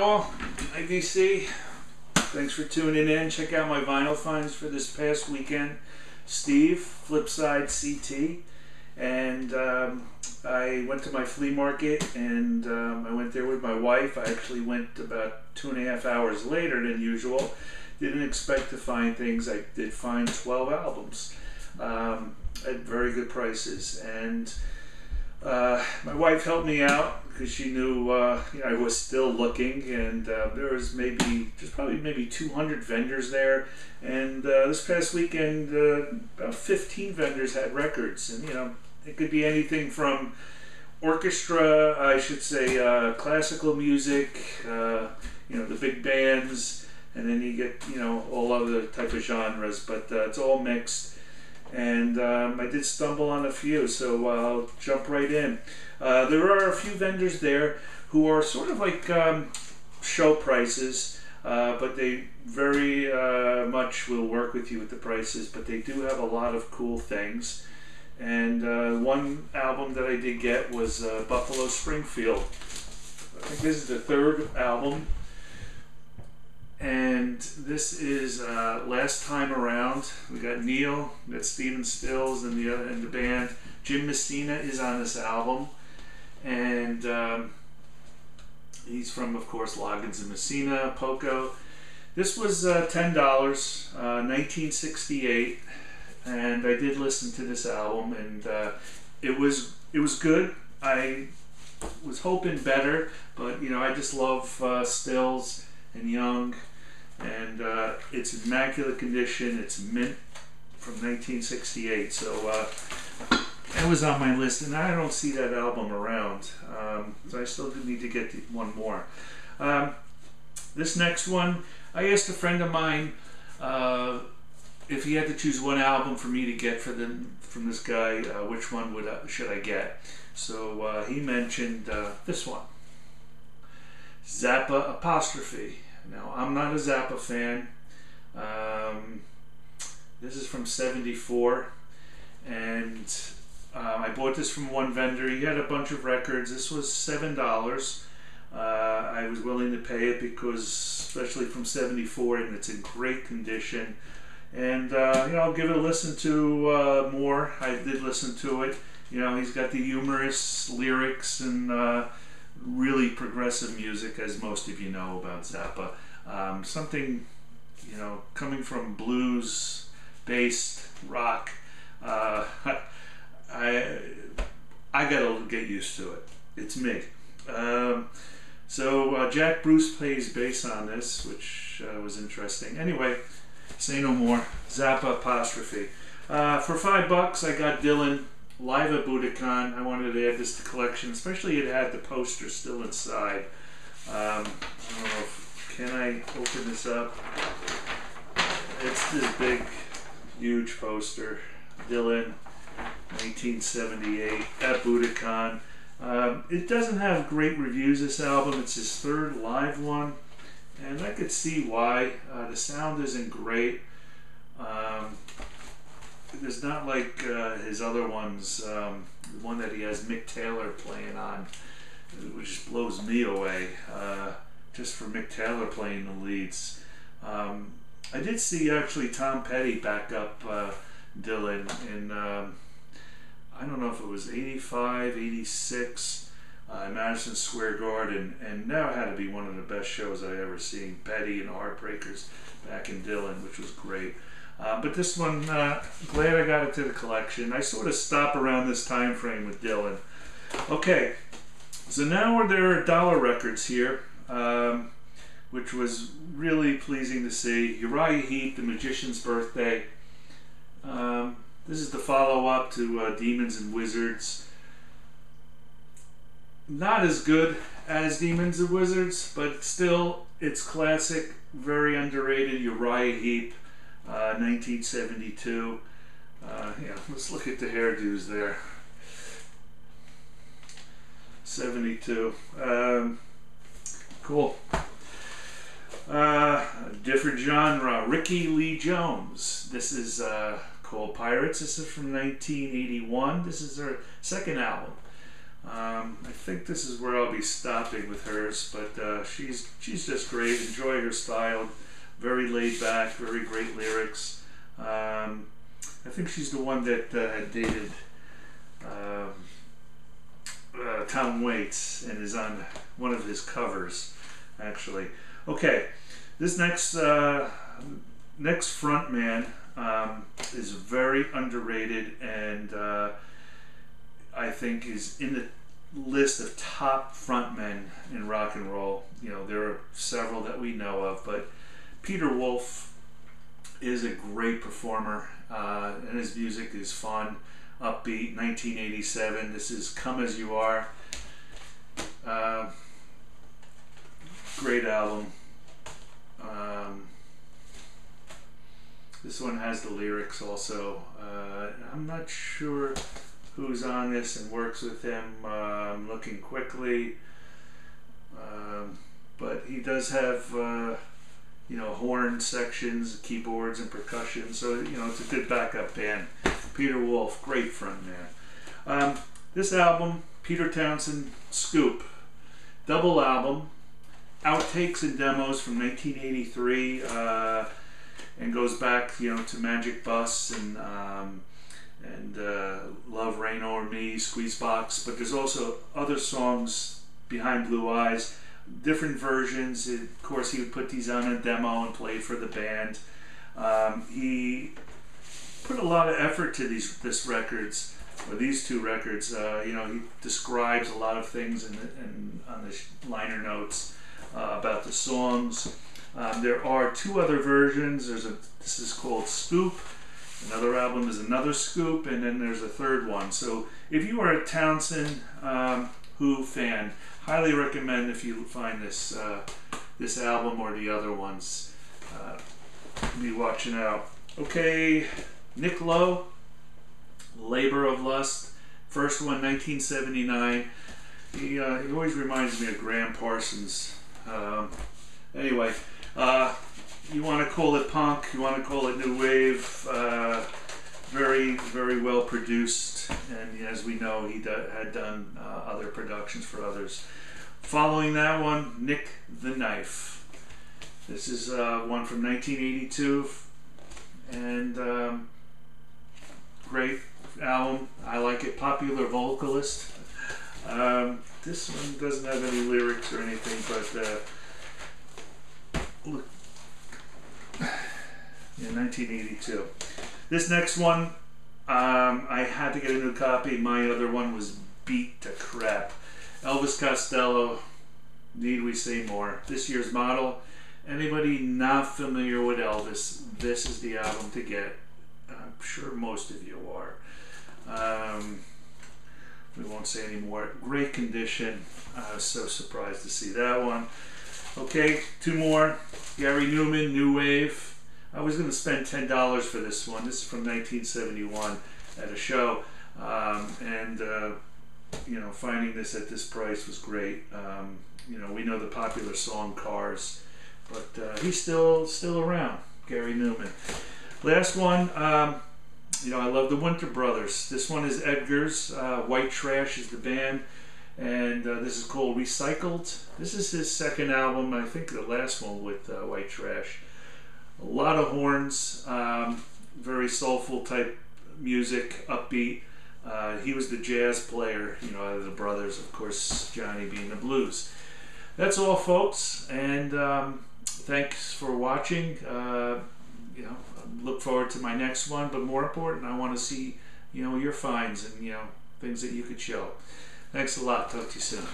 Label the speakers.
Speaker 1: all, IVC. Thanks for tuning in. Check out my vinyl finds for this past weekend. Steve, FlipSideCT, and I went to my flea market, and I went there with my wife. I actually went about 2.5 hours later than usual. Didn't expect to find things. I did find 12 albums at very good prices, and my wife helped me out because she knew I was still looking, and there was probably 200 vendors there, and this past weekend about 15 vendors had records, and it could be anything from orchestra, I should say, classical music, the big bands, and then you get all other type of genres, but it's all mixed. And I did stumble on a few, so I'll jump right in. There are a few vendors there who are sort of like show prices, but they very much will work with you with the prices, but they do have a lot of cool things. And one album that I did get was Buffalo Springfield. I think this is the third album. And this is Last Time Around. We got Neil, we got Stephen Stills, and the band. Jim Messina is on this album, and he's from, of course, Loggins and Messina, Poco. This was $10, 1968, and I did listen to this album, and it was good. I was hoping better, but I just love Stills and Young, and it's immaculate condition. It's mint from 1968, so that was on my list, and I don't see that album around, so I still do need to get one more. This next one, I asked a friend of mine if he had to choose one album for me to get from this guy, which one should I get? So he mentioned this one, Zappa Apostrophe. Now, I'm not a Zappa fan. This is from '74, and I bought this from one vendor. He had a bunch of records. This was $7. I was willing to pay it because, especially from '74, and it's in great condition. And I'll give it a listen to more. I did listen to it. He's got the humorous lyrics and really progressive music, as most of you know about Zappa. Something, coming from blues-based rock. I gotta get used to it. It's me. So Jack Bruce plays bass on this, which was interesting. Anyway, say no more. Zappa Apostrophe. For $5, I got Dylan live at Budokan. I wanted to add this to the collection, especially it had the poster still inside. I don't know can I open this up? It's this big, huge poster. Dylan, 1978 at Budokan. It doesn't have great reviews, this album. It's his third live one, and I could see why. The sound isn't great. It's not like his other ones, the one that he has Mick Taylor playing on, which blows me away, just for Mick Taylor playing the leads. I did see actually Tom Petty back up Dylan in, I don't know if it was 85, 86, Madison Square Garden, and that had to be one of the best shows I ever seen. Petty and Heartbreakers back in Dylan, which was great. But this one, glad I got it to the collection. I sort of stop around this time frame with Dylan. Okay, so now there are dollar records here, which was really pleasing to see. Uriah Heep, The Magician's Birthday. This is the follow-up to Demons and Wizards. Not as good as Demons and Wizards, but still, it's classic, very underrated. Uriah Heep, 1972. Let's look at the hairdos there. 72. Cool. Different genre. Rickie Lee Jones. This is called Pirates. This is from 1981. This is their second album. I think this is where I'll be stopping with hers, but she's just great. Enjoy her style, very laid back, very great lyrics. I think she's the one that had dated Tom Waits and is on one of his covers, actually. Okay, this next frontman is very underrated, and I think is in the list of top frontmen in rock and roll. You know, there are several that we know of, but Peter Wolf is a great performer, and his music is fun, upbeat. 1987. This is "Come As You Are." Great album. This one has the lyrics also. I'm not sure who's on this and works with him. I'm looking quickly, but he does have you know, horn sections, keyboards, and percussion. So you know, it's a good backup band. Peter Wolf, great frontman. This album, Peter Townsend, Scoop, double album, outtakes and demos from 1983, and goes back, you know, to Magic Bus and Love Rain Over Me, Squeezebox. But there's also other songs, Behind Blue Eyes, different versions. Of course, he would put these on a demo and play for the band. He put a lot of effort to these two records. You know, he describes a lot of things on the liner notes about the songs. There are two other versions. This is called Scoop. Another album is another Scoop, and then there's a third one. So if you are a Townsend Who fan, highly recommend if you find this album or the other ones. Be watching out. Okay, Nick Lowe, Labor of Lust. First one, 1979. He always reminds me of Graham Parsons. Anyway, you want to call it punk, you want to call it new wave. Very, very well produced, and as we know, he had done other productions for others. Following that one, Nick the Knife. This is one from 1982, and great album. I like it. Popular vocalist. This one doesn't have any lyrics or anything, but look, yeah, 1982. This next one, I had to get a new copy. My other one was beat to crap. Elvis Costello, need we say more? This year's model. Anybody not familiar with Elvis, this is the album to get. I'm sure most of you are. We won't say any more. Great condition. I was so surprised to see that one. Okay, two more. Gary Newman, New Wave. I was going to spend $10 for this one. This is from 1971 at a show, and you know, finding this at this price was great. You know, we know the popular song Cars, but he's still around. Gary Newman. Last one. You know, I love the Winter Brothers. This one is Edgar's. White Trash is the band, and this is called Recycled. This is his second album. I think the last one with White Trash. A lot of horns, very soulful type music, upbeat. He was the jazz player, you know, out of the brothers, of course, Johnny being the blues. That's all, folks, and thanks for watching. You know, look forward to my next one, but more important, I want to see, you know, your finds and, you know, things that you could show. Thanks a lot. Talk to you soon.